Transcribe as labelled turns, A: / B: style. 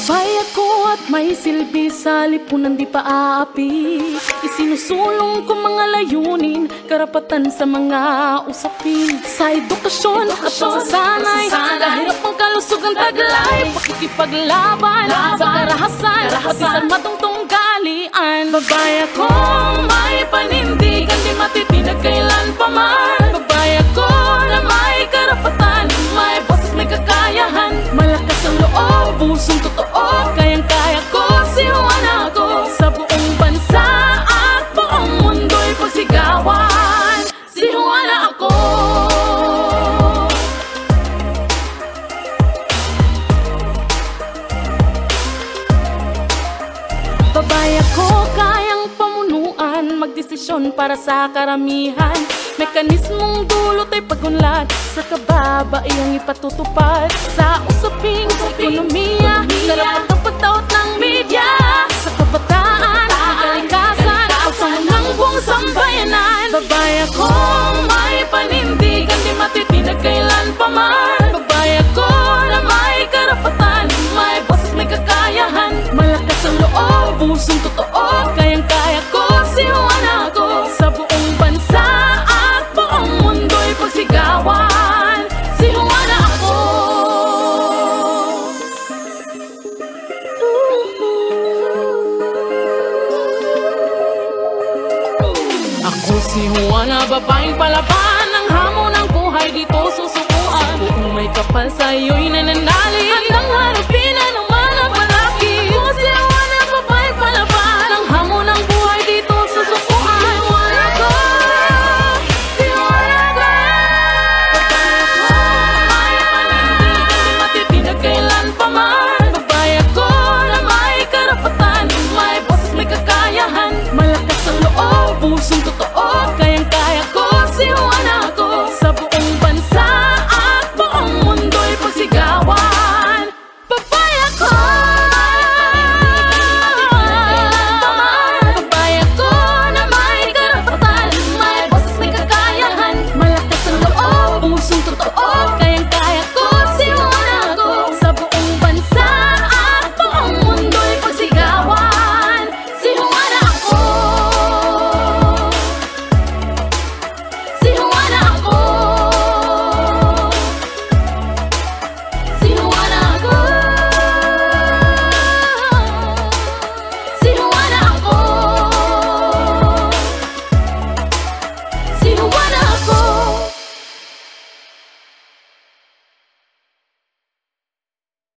A: Babae ako at may silbi sa lipunan di pa aapi. Isinusulong ko mga layunin, karapatan sa mga usapin. Sa edukasyon at pagsasanay, kahirap ang kalusugan taglay. Pakikipaglaban sa karahasan, pati sa matungtong galian. Babae akong may panindigan, di matitinag kailan pa man. Babae ako na may karapatan, may boses, may kakayahan. Malakas ang loob, pusong totoo, kayang-kaya ko, si Juana ako. Sa buong bansa at buong mundo'y pagsigawan, si Juana ako. Babae ako, kayang pamunuan, magdesisyon para sa karamihan. Mekanismong dulot ay pagunlad, sa kababaihang ipatutupad. Sa usaping ekonomiya, karapatang pagtaot ng media. Sa kabataan, kalikasan, pagsanang buong sambayanan. Babae akong may panindigan, di matitinag kailan pa man. Babae ako na may karapatan, may boses, may kakayahan. Malakas ang loob, pusong totoo, kayang-kaya ko, si Juana ako. Sa buong bansa at buong mundo'y pagsigawan, si Juana ako. Ako si Juana, babaeng palaban, ang hamon ng buhay dito susukuan. Kung may kapal sa'yo'y nananali, handang